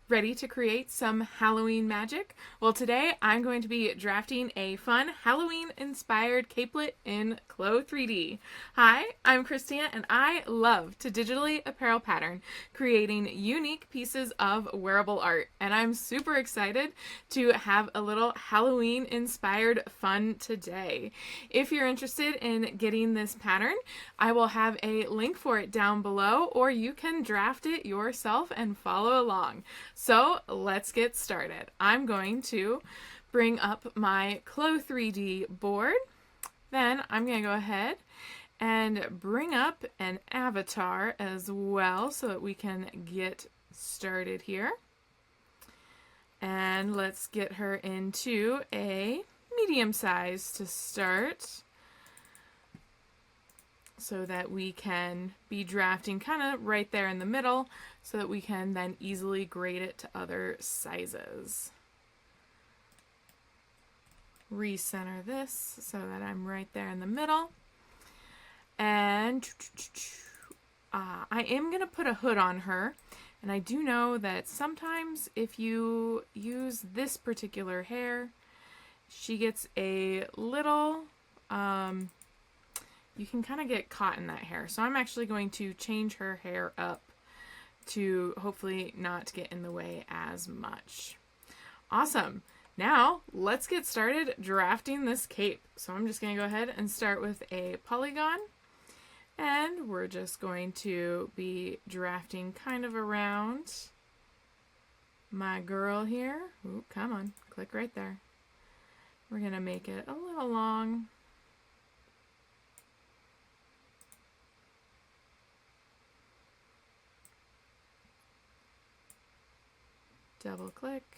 Ready to create some Halloween magic? Well, today I'm going to be drafting a fun Halloween-inspired capelet in Clo 3D. Hi, I'm Christina, and I love to digitally apparel pattern, creating unique pieces of wearable art. And I'm super excited to have a little Halloween-inspired fun today. If you're interested in getting this pattern, I will have a link for it down below, or you can draft it yourself and follow along. So let's get started. I'm going to bring up my Clo 3D board. Then I'm going to go ahead and bring up an avatar as well so that we can get started here. And let's get her into a medium size to start, so that we can be drafting kind of right there in the middle, so that we can then easily grade it to other sizes. Recenter this so that I'm right there in the middle. And I am going to put a hood on her. And I do know that sometimes if you use this particular hair, she gets a little... you can kind of get caught in that hair. So I'm actually going to change her hair up to hopefully not get in the way as much. Awesome. Now let's get started drafting this cape. So I'm just going to go ahead and start with a polygon. And we're just going to be drafting kind of around my girl here. Ooh, come on, click right there. We're going to make it a little long. Double click,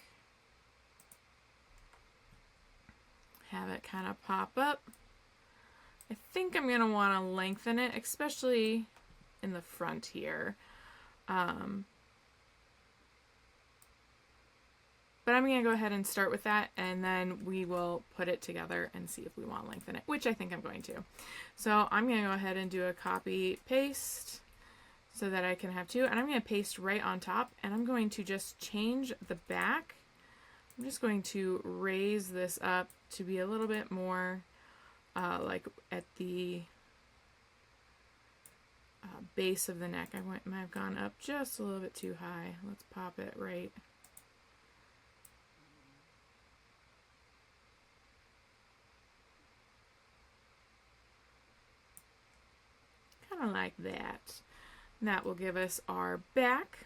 have it kind of pop up. I think I'm going to want to lengthen it, especially in the front here. But I'm going to go ahead and start with that, and then we will put it together and see if we want to lengthen it, which I think I'm going to. So I'm going to go ahead and do a copy paste, so that I can have two, and I'm going to paste right on top, and I'm going to just change the back. I'm just going to raise this up to be a little bit more like at the base of the neck. I might have gone up just a little bit too high. Let's pop it right. Kind of like that. That will give us our back.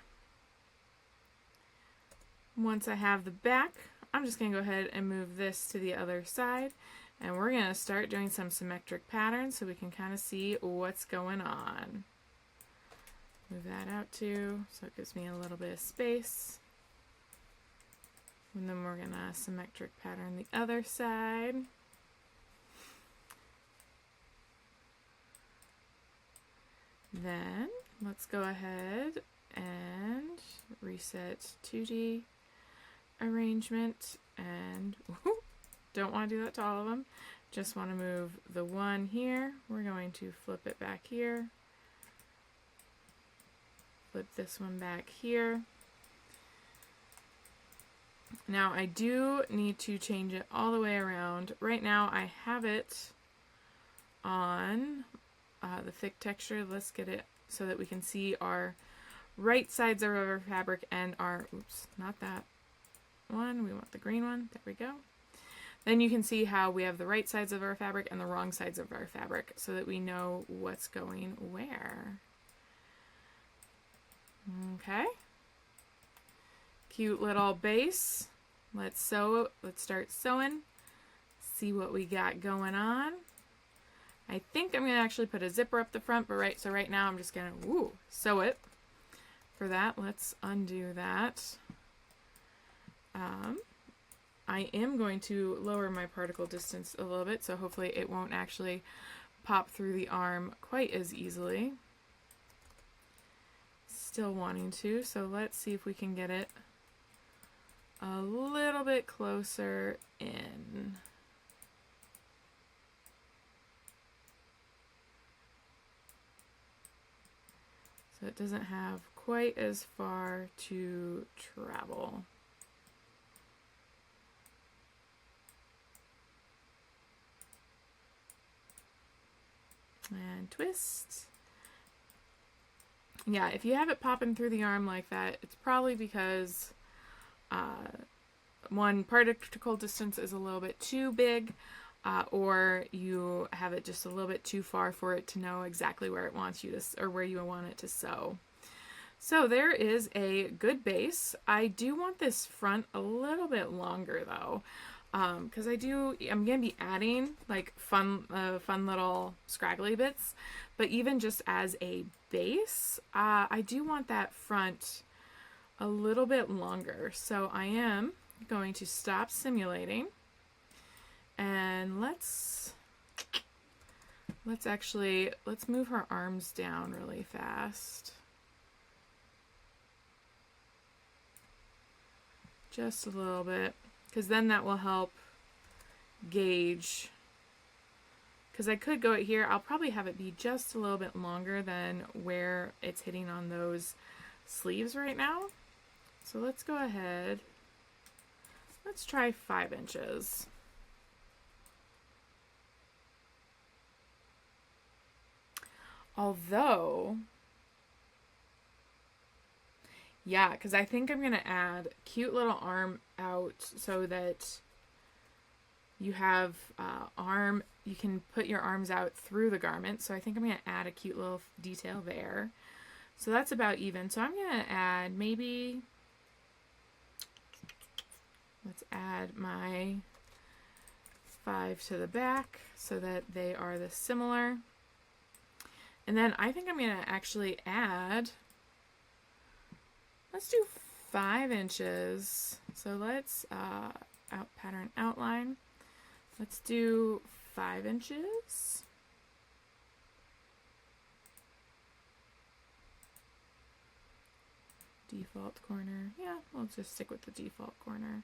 Once I have the back, I'm just going to go ahead and move this to the other side, and we're going to start doing some symmetric patterns so we can kind of see what's going on. Move that out too, so it gives me a little bit of space. And then we're going to symmetric pattern the other side. Then let's go ahead and reset 2D arrangement, and don't want to do that to all of them. Just want to move the one here. We're going to flip it back here. Flip this one back here. Now I do need to change it all the way around. Right now I have it on the thick texture. Let's get it so that we can see our right sides of our fabric and our, oops, not that one, we want the green one, there we go. Then you can see how we have the right sides of our fabric and the wrong sides of our fabric, so that we know what's going where. Okay. Cute little base. Let's sew, let's start sewing. See what we got going on. I think I'm going to actually put a zipper up the front, but right now I'm just going to sew it. For that, let's undo that. I am going to lower my particle distance a little bit, so hopefully it won't actually pop through the arm quite as easily. Still wanting to, so let's see if we can get it a little bit closer in. So it doesn't have quite as far to travel. And twist. Yeah, if you have it popping through the arm like that, it's probably because one, particle distance is a little bit too big, or you have it just a little bit too far for it to know exactly where it wants you to, or where you want it to sew. So there is a good base. I do want this front a little bit longer though, because I'm gonna be adding like fun little scraggly bits, but even just as a base, I do want that front a little bit longer. So I am going to stop simulating, and let's move her arms down really fast. Just a little bit, because then that will help gauge. Because I could go here, I'll probably have it be just a little bit longer than where it's hitting on those sleeves right now. So let's go ahead. Let's try 5 inches. Although, yeah, because I think I'm going to add cute little arm out so that you have you can put your arms out through the garment. So I think I'm going to add a cute little detail there. So that's about even. So I'm going to add maybe, let's add my 5 to the back so that they are the similar. And then I think I'm going to actually add, let's do 5 inches. So let's pattern outline. Let's do 5 inches. Default corner. Yeah, we'll just stick with the default corner.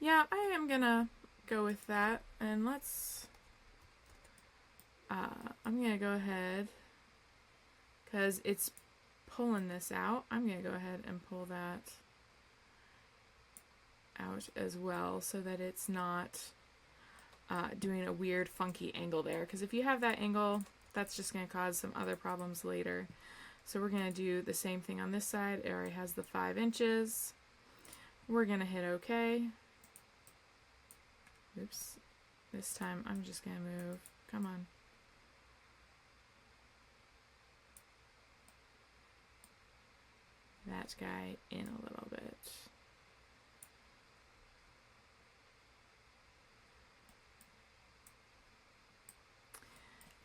Yeah, I am gonna go with that, and let's, I'm gonna go ahead, because it's pulling this out, I'm gonna go ahead and pull that out as well so that it's not doing a weird funky angle there, because if you have that angle, that's just going to cause some other problems later. So we're going to do the same thing on this side. It already has the 5 inches. We're going to hit OK. Oops. This time I'm just going to move. Come on. That guy in a little bit.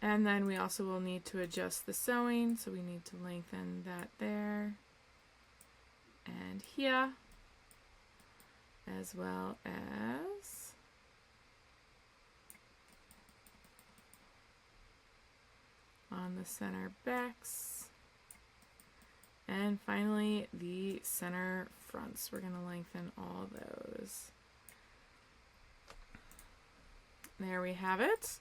And then we also will need to adjust the sewing, so we need to lengthen that there and here, as well as on the center backs. And finally, the center fronts. We're going to lengthen all those. There we have it.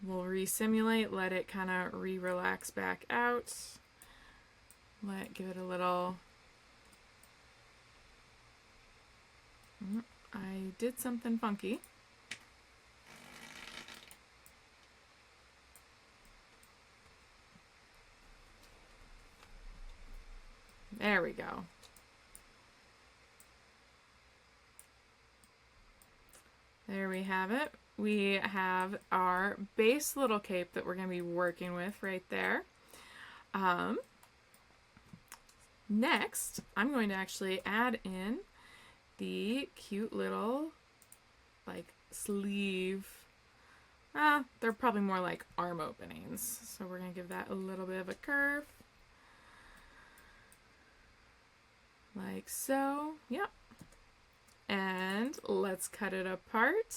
We'll re-simulate, let it kind of re-relax back out. Give it a little... I did something funky. There we go. There we have it. We have our base little cape that we're going to be working with right there. Next, I'm going to actually add in the cute little like sleeve. They're probably more like arm openings. So we're going to give that a little bit of a curve. Like so. Yep. And let's cut it apart.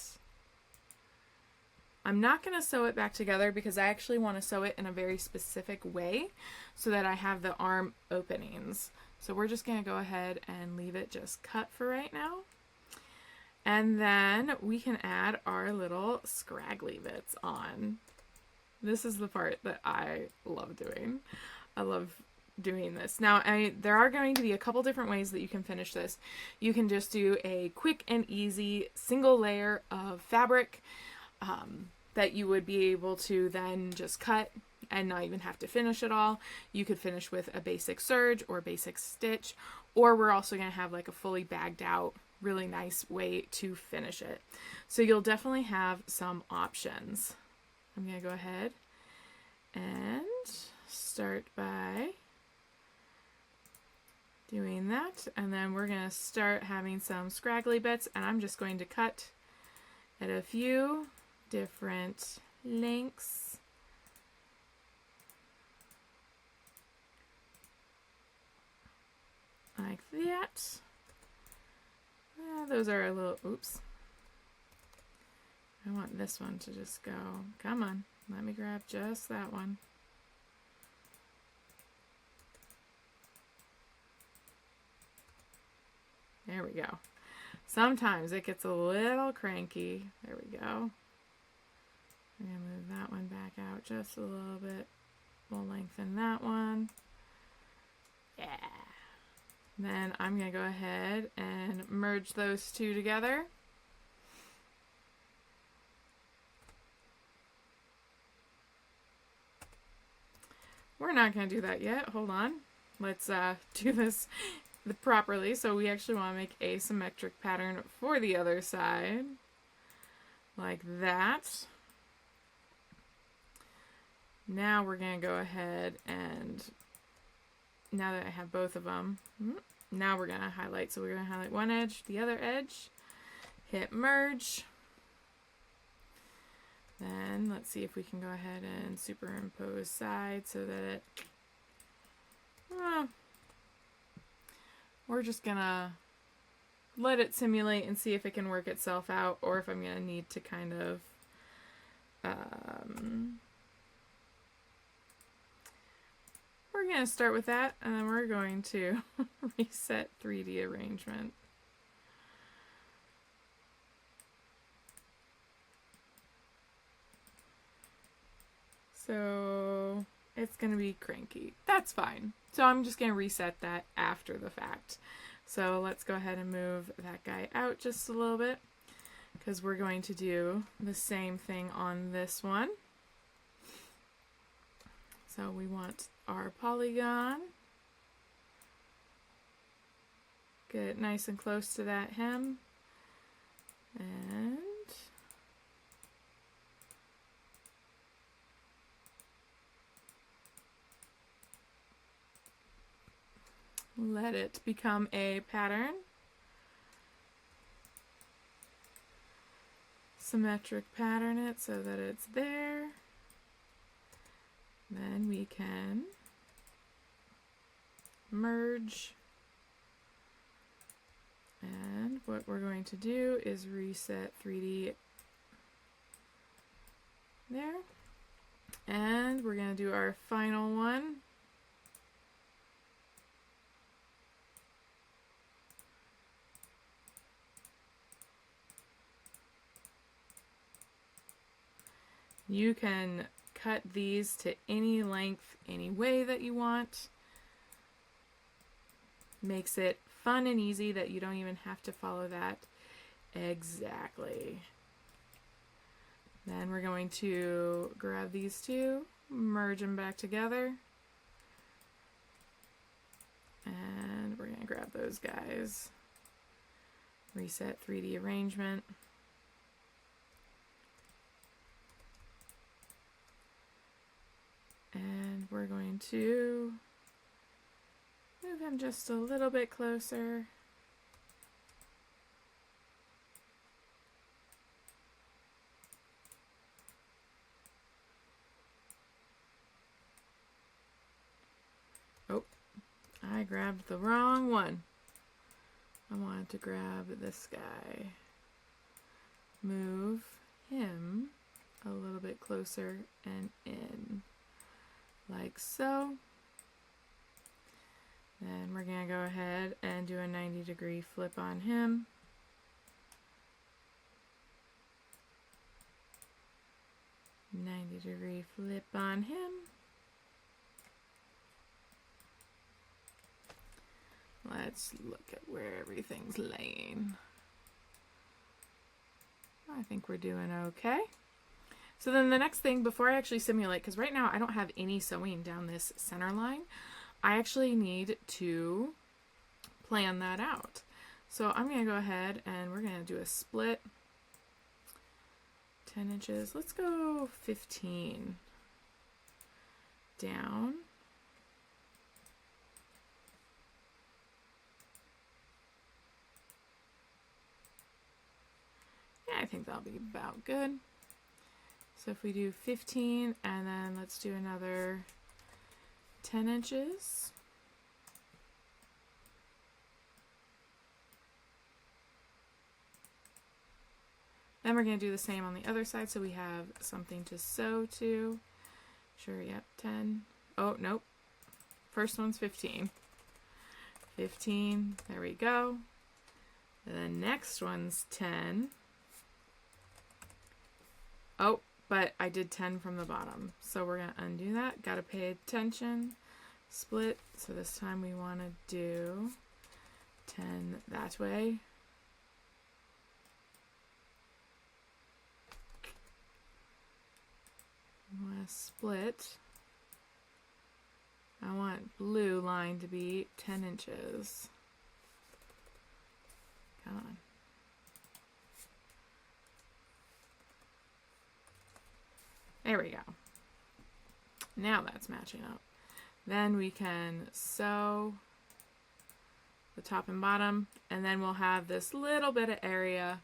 I'm not going to sew it back together because I actually want to sew it in a very specific way so that I have the arm openings. So we're just going to go ahead and leave it just cut for right now. And then we can add our little scraggly bits on. This is the part that I love doing. I love doing this. Now, there are going to be a couple different ways that you can finish this. You can just do a quick and easy single layer of fabric that you would be able to then just cut and not even have to finish it all. You could finish with a basic serge or basic stitch, or we're also going to have like a fully bagged out, really nice way to finish it. So you'll definitely have some options. I'm going to go ahead and start by doing that, and then we're going to start having some scraggly bits, and I'm just going to cut at a few different lengths. Like that. Those are a little, oops. I want this one to just go, come on, let me grab just that one. There we go. Sometimes it gets a little cranky. There we go. We're going to move that one back out just a little bit. We'll lengthen that one. Yeah. Then I'm going to go ahead and merge those two together. We're not going to do that yet. Hold on. Let's do this properly. So we actually want to make a symmetric pattern for the other side. Like that. Now we're going to go ahead and, now that I have both of them, now we're going to highlight. So we're going to highlight one edge, the other edge, hit merge. Then let's see if we can go ahead and superimpose side so that it, we're just going to let it simulate and see if it can work itself out, or if I'm going to need to kind of we're going to start with that, and then we're going to reset 3D arrangement. So it's going to be cranky. That's fine. So I'm just going to reset that after the fact. So let's go ahead and move that guy out just a little bit, because we're going to do the same thing on this one. So we want our polygon. Get it nice and close to that hem. And let it become a pattern. Symmetric pattern it so that it's there. Then we can merge. And what we're going to do is reset 3D there. And we're going to do our final one. You can cut these to any length, any way that you want. Makes it fun and easy that you don't even have to follow that exactly. Then we're going to grab these two, merge them back together, and we're going to grab those guys. Reset 3D arrangement. And we're going to move him just a little bit closer. Oh, I grabbed the wrong one. I wanted to grab this guy. Move him a little bit closer and in, like so. Then we're going to go ahead and do a 90-degree flip on him. Degree flip on him. Let's look at where everything's laying. I think we're doing okay. So then the next thing, before I actually simulate, because right now I don't have any sewing down this center line, I actually need to plan that out. So I'm going to go ahead and we're going to do a split. 10 inches. Let's go 15 down. Yeah, I think that'll be about good. So if we do 15 and then let's do another 10 inches. Then we're going to do the same on the other side so we have something to sew to. Sure, yep, 10. Oh, nope. First one's 15. 15, there we go. And the next one's 10. Oh, but I did 10 from the bottom. So we're going to undo that. Got to pay attention. Split. So this time we want to do 10 that way. I want to split. I want blue line to be 10 inches. Come on. There we go. Now that's matching up. Then we can sew the top and bottom, and then we'll have this little bit of area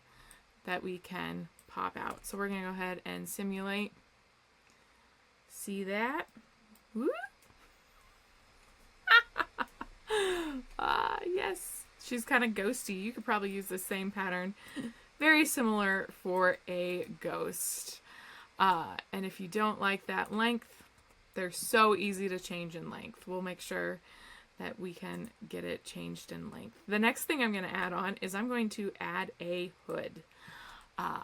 that we can pop out. So we're going to go ahead and simulate. See that? Woo! Yes. She's kind of ghosty. You could probably use the same pattern. Very similar for a ghost. And if you don't like that length, they're so easy to change in length. We'll make sure that we can get it changed in length. The next thing I'm going to add on is I'm going to add a hood.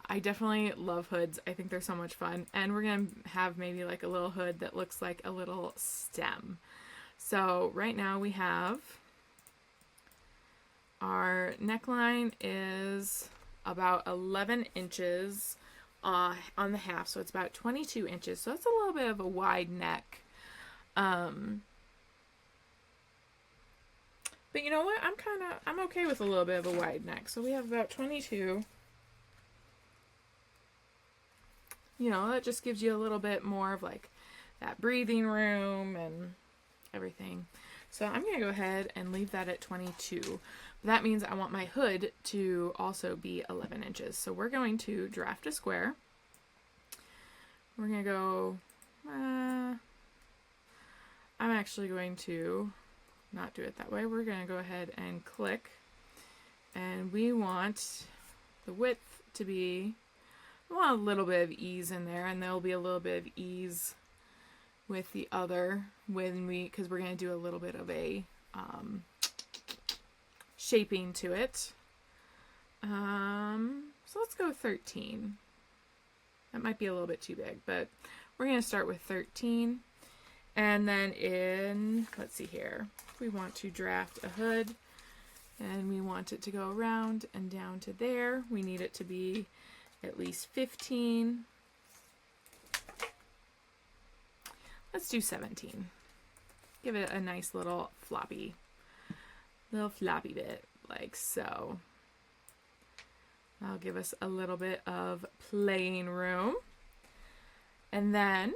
I definitely love hoods. I think they're so much fun. And we're going to have maybe like a little hood that looks like a little stem. So right now we have our neckline is about 11 inches on the half. So it's about 22 inches. So it's a little bit of a wide neck. But you know what? I'm okay with a little bit of a wide neck. So we have about 22. You know, that just gives you a little bit more of like that breathing room and everything. So I'm going to go ahead and leave that at 22. That means I want my hood to also be 11 inches. So we're going to draft a square. We're going to go, I'm actually going to not do it that way. We're going to go ahead and click. And we want the width to be, I want a little bit of ease in there, and there'll be a little bit of ease with the other because we're going to do a little bit of a shaping to it. So let's go 13. That might be a little bit too big, but we're going to start with 13. And then let's see here, we want to draft a hood, and we want it to go around and down to there. We need it to be at least 15. Let's do 17. Give it a nice little floppy bit, like so. That'll give us a little bit of playing room. And then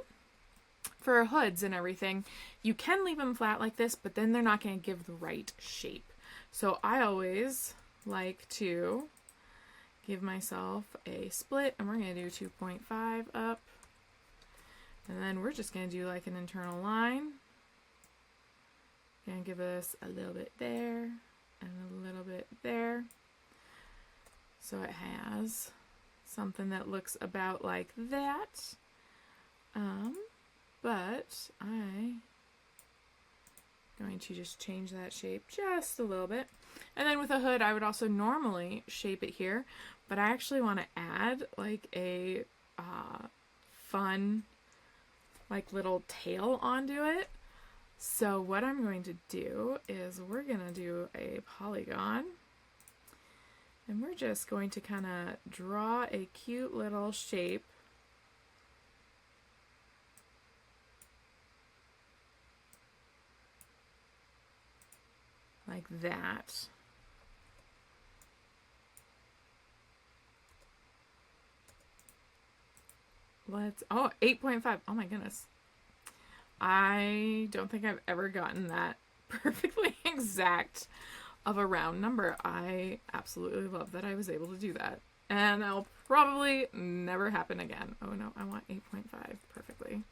for hoods and everything, you can leave them flat like this, but then they're not going to give the right shape. So I always like to give myself a split, and we're going to do 2.5 up. And then we're just going to do like an internal line. Going to give us a little bit there and a little bit there. So it has something that looks about like that. But I'm going to just change that shape just a little bit. And then with a hood, I would also normally shape it here, but I actually want to add like a fun like little tail onto it. So what I'm going to do is we're going to do a polygon, and we're just going to kind of draw a cute little shape like that. Let's, oh, 8.5. Oh my goodness. I don't think I've ever gotten that perfectly exact of a round number. I absolutely love that I was able to do that. And that'll probably never happen again. Oh no, I want 8.5 perfectly.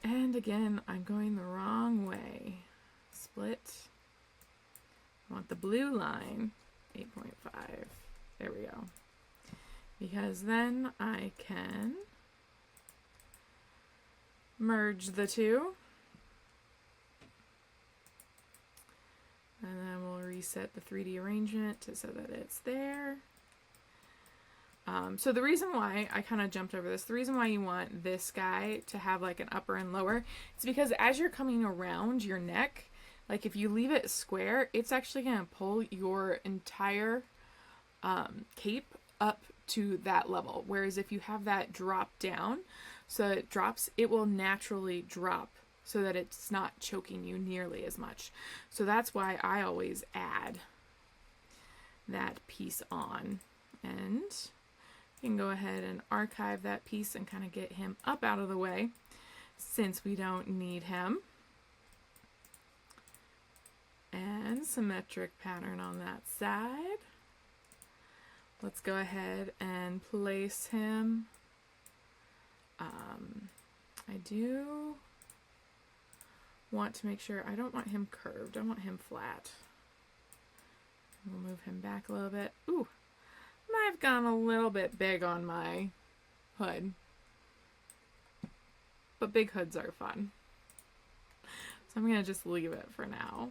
And again, I'm going the wrong way. Split. I want the blue line, 8.5. There we go. Because then I can merge the two. And then we'll reset the 3D arrangement so that it's there. So the reason why I kind of jumped over this, the reason why you want this guy to have like an upper and lower, it's because as you're coming around your neck, like if you leave it square, it's actually going to pull your entire cape up to that level. Whereas if you have that drop down, so it drops, it will naturally drop so that it's not choking you nearly as much. So that's why I always add that piece on. And you can go ahead and archive that piece and kind of get him up out of the way since we don't need him. And symmetric pattern on that side. Let's go ahead and place him. I do want to make sure, I don't want him curved, I want him flat. We'll move him back a little bit. Ooh, I've gone a little bit big on my hood. But big hoods are fun. So I'm going to just leave it for now.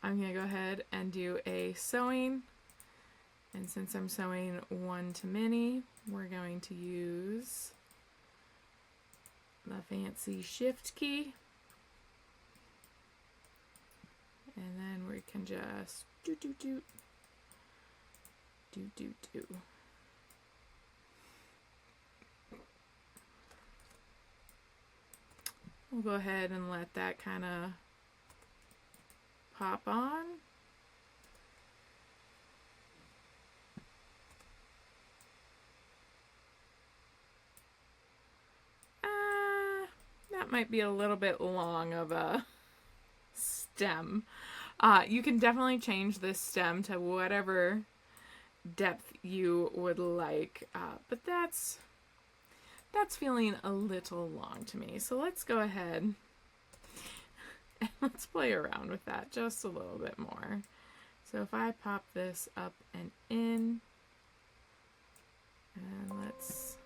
I'm going to go ahead and do a sewing. And since I'm sewing one to many, we're going to use the fancy shift key. And then we can just do. We'll go ahead and let that kind of pop on. That might be a little bit long of a stem. You can definitely change this stem to whatever depth you would like, but that's feeling a little long to me. So let's go ahead and let's play around with that just a little bit more. So if I pop this up and in, and let's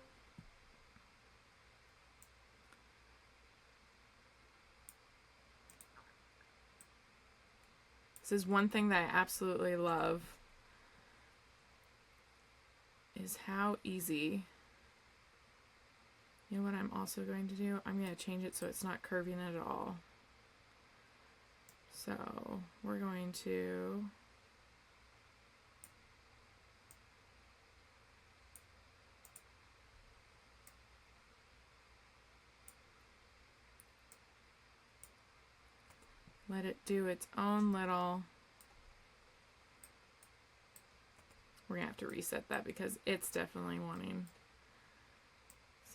this is one thing that I absolutely love, is how easy. You know what I'm also going to do? I'm going to change it so it's not curving at all. So we're going to let it do its own little. We're going to have to reset that because it's definitely wanting.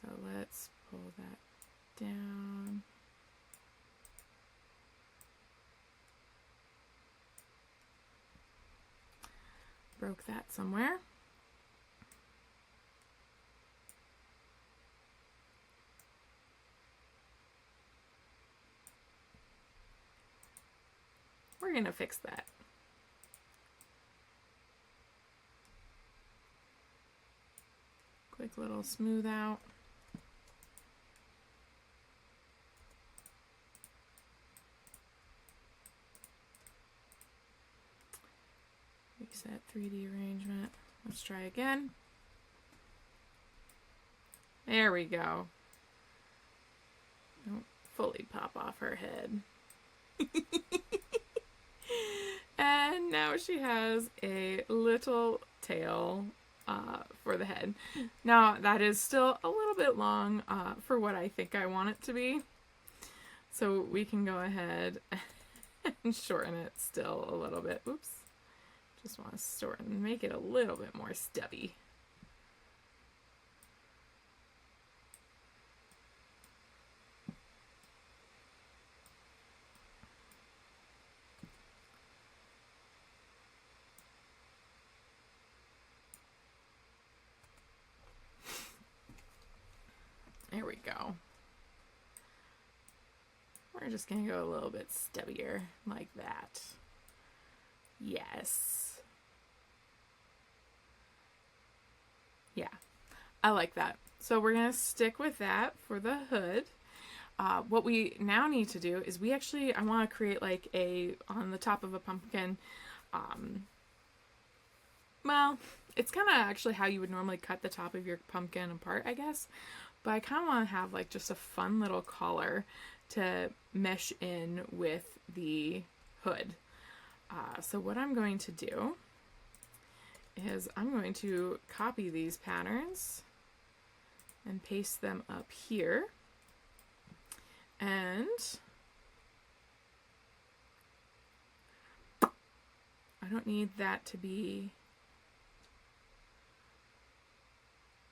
So let's pull that down. Broke that somewhere. We're going to fix that. Quick little smooth out. Reset 3D arrangement. Let's try again. There we go. Don't fully pop off her head. And now she has a little tail for the head. Now that is still a little bit long for what I think I want it to be. So we can go ahead and shorten it still a little bit. Oops. Just want to shorten, make it a little bit more stubby. There we go. We're just going to go a little bit stubbier like that. Yes. Yeah, I like that. So we're going to stick with that for the hood. What we now need to do is I want to create like on the top of a pumpkin, well, it's kind of actually how you would normally cut the top of your pumpkin apart, I guess. But I kind of want to have like just a fun little collar to mesh in with the hood. So what I'm going to do is I'm going to copy these patterns and paste them up here. And I don't need that to be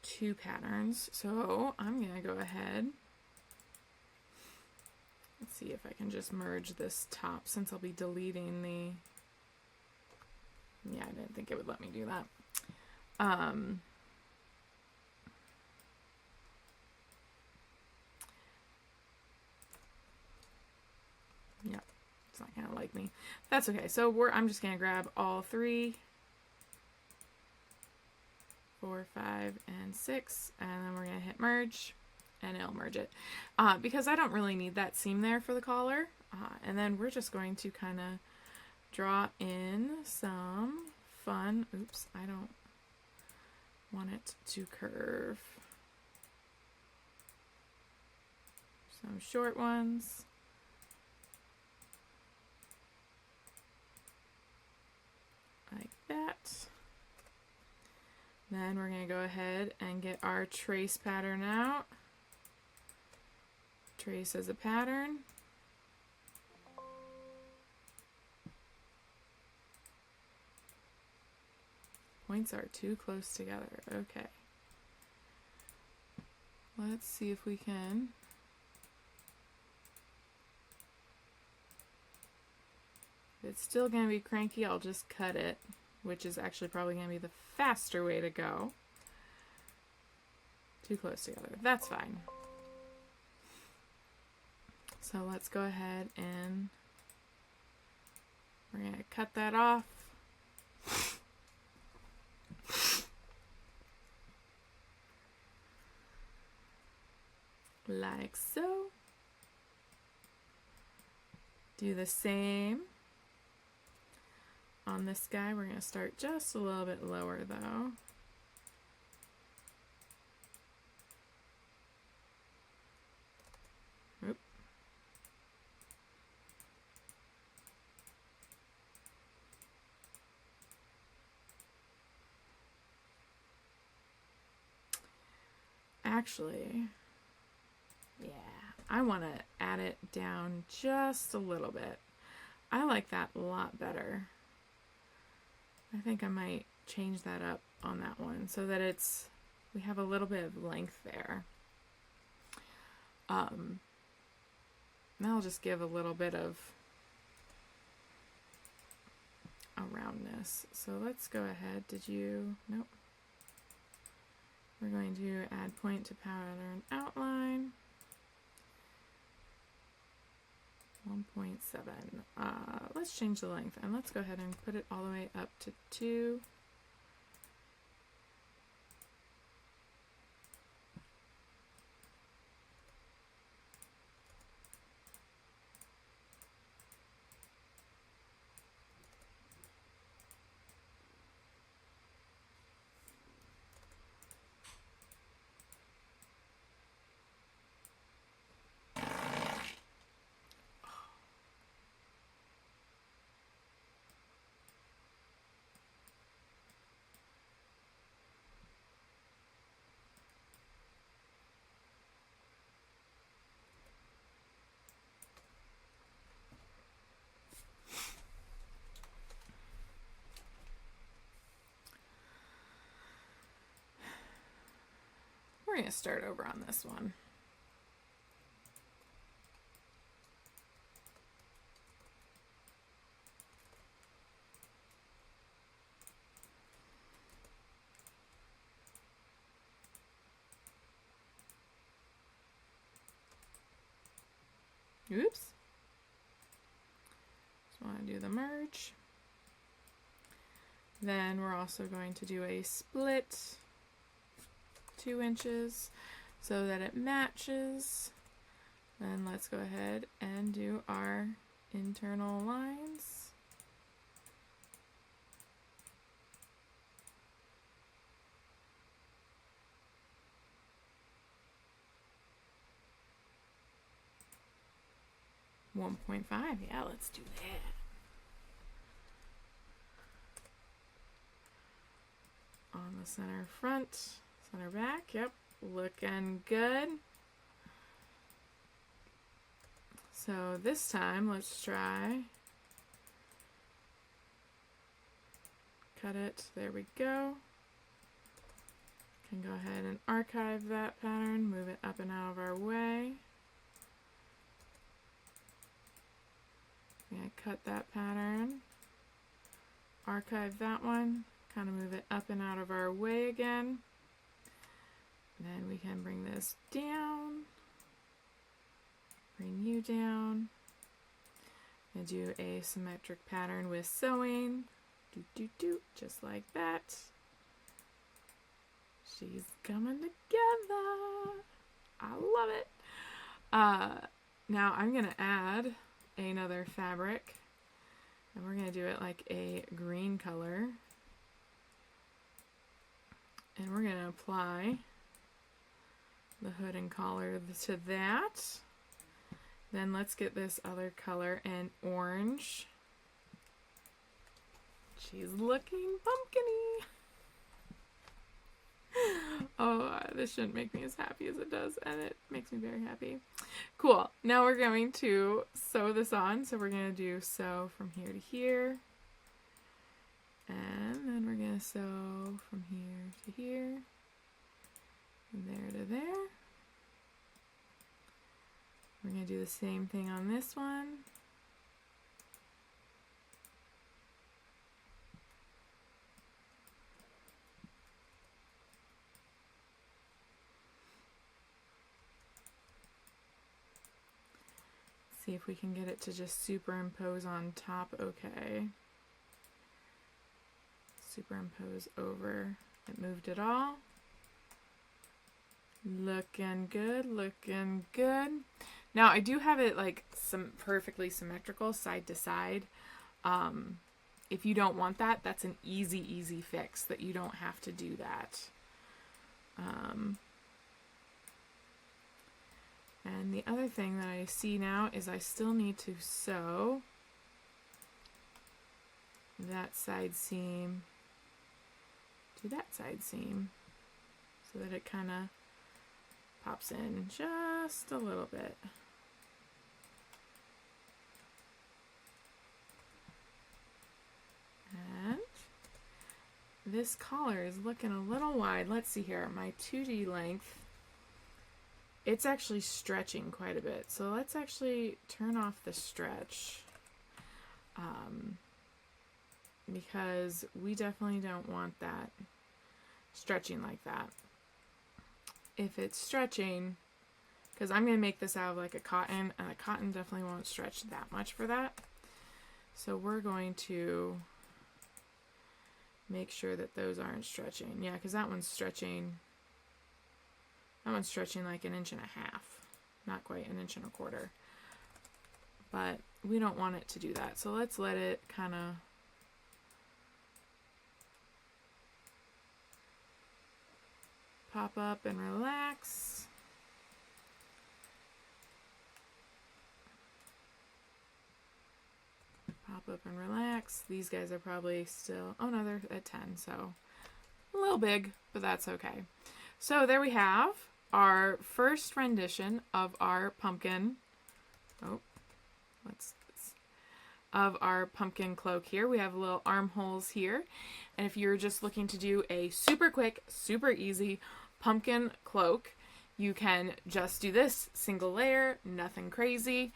2 patterns, so I'm going to go ahead. Let's see if I can just merge this top since I'll be deleting the... Yeah, I didn't think it would let me do that. Yeah, it's not going to like me. That's okay. So I'm just going to grab all 3, 4, 5, and 6, and then we're going to hit merge, and it'll merge it. Because I don't really need that seam there for the collar. And then we're just going to kind of draw in some fun, oops, I don't want it to curve. Some short ones. Like that. Then we're going to go ahead and get our trace pattern out. Trace as a pattern. Points are too close together. Okay. Let's see if we can. If it's still going to be cranky, I'll just cut it, which is actually probably going to be the faster way to go. Too close together. That's fine. So let's go ahead and we're going to cut that off. Like so. Do the same on this guy. We're going to start just a little bit lower though. Oop. Actually, yeah, I want to add it down just a little bit. I like that a lot better. I think I might change that up on that one so that we have a little bit of length there. That'll just give a little bit of a roundness. So let's go ahead. Nope. We're going to add point to pattern outline. 1.7. Let's change the length and let's go ahead and put it all the way up to 2. going to start over on this one. Oops. Just want to do the merge. Then we're also going to do a split 2 inches so that it matches. Then let's go ahead and do our internal lines. $1.5, yeah, let's do that. On the center front, center back, yep, looking good. So this time, let's try. Cut it, there we go. Can go ahead and archive that pattern, move it up and out of our way. Yeah, cut that pattern, archive that one, kind of move it up and out of our way again. Then we can bring this down, bring you down, and do a symmetric pattern with sewing, just like that. She's coming together. I love it. Now I'm gonna add another fabric, and we're going to do it like a green color, and we're going to apply the hood and collar to that. Then let's get this other color in orange. She's looking pumpkin-y. Oh, this shouldn't make me as happy as it does, and it makes me very happy. Cool. Now we're going to sew this on. So we're going to do sew from here to here. And then we're going to sew from here to here. And there to there. We're going to do the same thing on this one. See if we can get it to just superimpose on top. Okay. Superimpose over. It moved it all. Looking good, looking good. Now I do have it like some perfectly symmetrical side to side. If you don't want that, that's an easy fix that you don't have to do that. And the other thing that I see now is I still need to sew that side seam to that side seam so that it kind of pops in just a little bit. And this collar is looking a little wide. Let's see here, my 2D length, it's actually stretching quite a bit. So let's actually turn off the stretch because we definitely don't want that stretching like that. If it's stretching, because I'm going to make this out of like a cotton, and a cotton definitely won't stretch that much for that. So we're going to make sure that those aren't stretching. Yeah, because that one's stretching. That one's stretching like 1.5 inches, not quite 1.25 inches. But we don't want it to do that. So let's let it kind of pop up and relax. Pop up and relax. These guys are probably still, oh no, they're at 10, so a little big, but that's okay. So there we have our first rendition of our pumpkin. Of our pumpkin cloak here. We have little armholes here. And if you're just looking to do a super quick, super easy pumpkin cloak. You can just do this single layer, nothing crazy.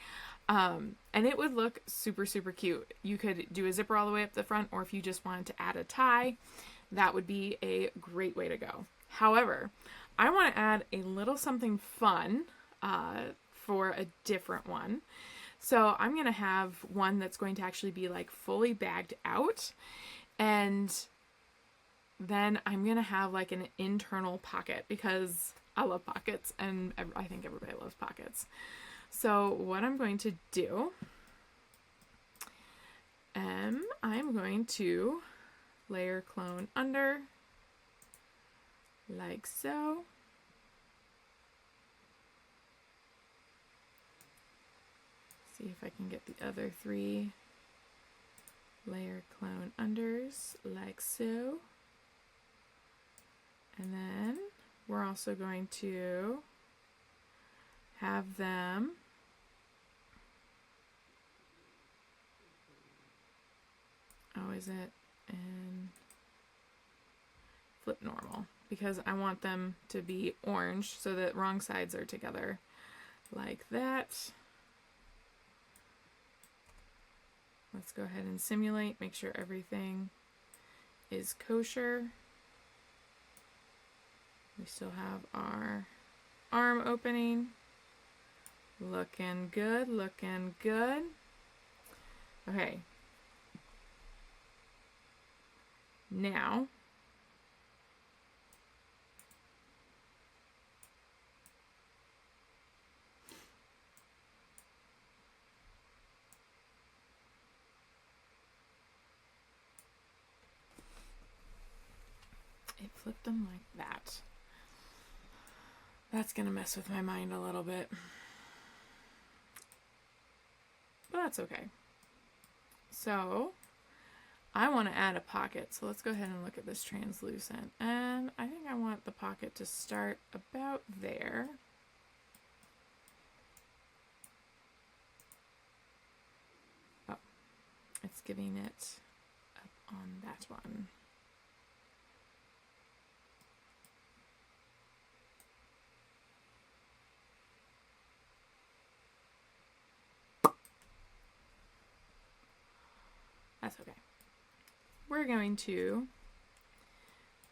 And it would look super, super cute. You could do a zipper all the way up the front, or if you just wanted to add a tie, that would be a great way to go. However, I want to add a little something fun for a different one. So I'm going to have one that's going to actually be like fully bagged out. And then I'm going to have like an internal pocket because I love pockets and I think everybody loves pockets. So what I'm going to do, I'm going to layer clone under like so. See if I can get the other 3 layer clone unders like so. And then we're also going to have them is it in flip normal because I want them to be orange so that wrong sides are together like that. Let's go ahead and simulate, make sure everything is kosher. We still have our arm opening. Looking good, looking good. Okay. Now, it flipped them like that. That's gonna mess with my mind a little bit. But that's okay. So, I want to add a pocket. So let's go ahead and look at this translucent. And I think I want the pocket to start about there. Oh, it's giving it up on that one. That's okay. We're going to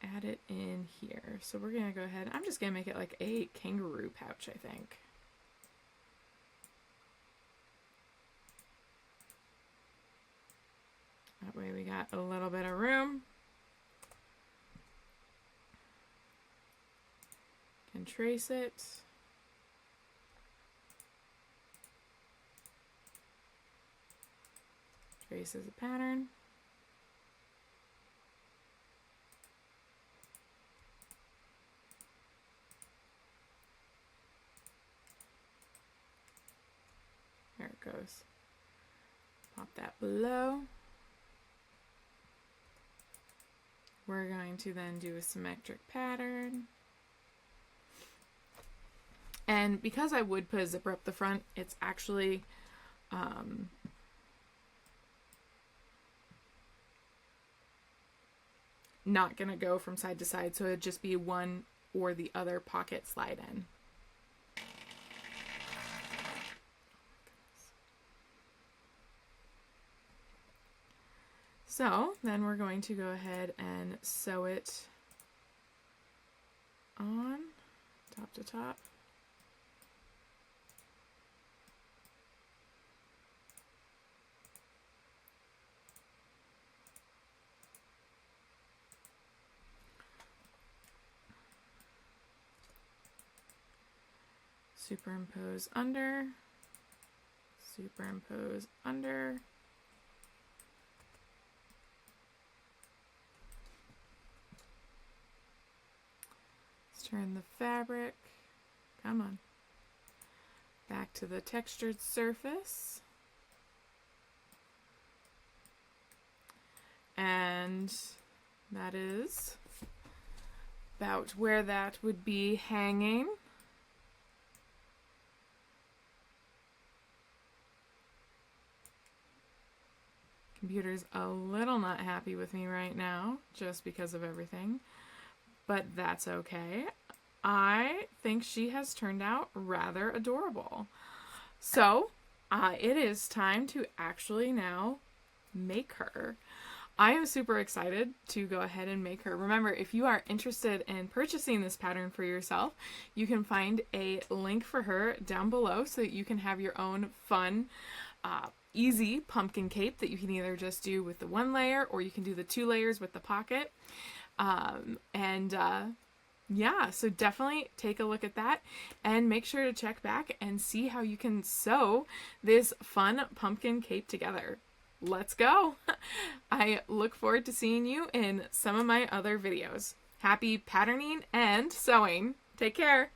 add it in here. So we're going to go ahead. I'm just going to make it like a kangaroo pouch, I think. That way we got a little bit of room. Can trace it. Trace as a pattern. There it goes. Pop that below. We're going to then do a symmetric pattern. And because I would put a zipper up the front, it's actually not going to go from side to side, so it'd just be one or the other pocket slide in. So then we're going to go ahead and sew it on top to top. Superimpose under, superimpose under. Let's turn the fabric, come on, back to the textured surface. And that is about where that would be hanging. Computer's a little not happy with me right now just because of everything, but that's okay. I think she has turned out rather adorable. So, it is time to actually now make her. I am super excited to go ahead and make her. Remember, if you are interested in purchasing this pattern for yourself, you can find a link for her down below so that you can have your own fun, easy pumpkin cape that you can either just do with the one layer or you can do the 2 layers with the pocket. Yeah, so definitely take a look at that and make sure to check back and see how you can sew this fun pumpkin cape together. Let's go! I look forward to seeing you in some of my other videos. Happy patterning and sewing! Take care!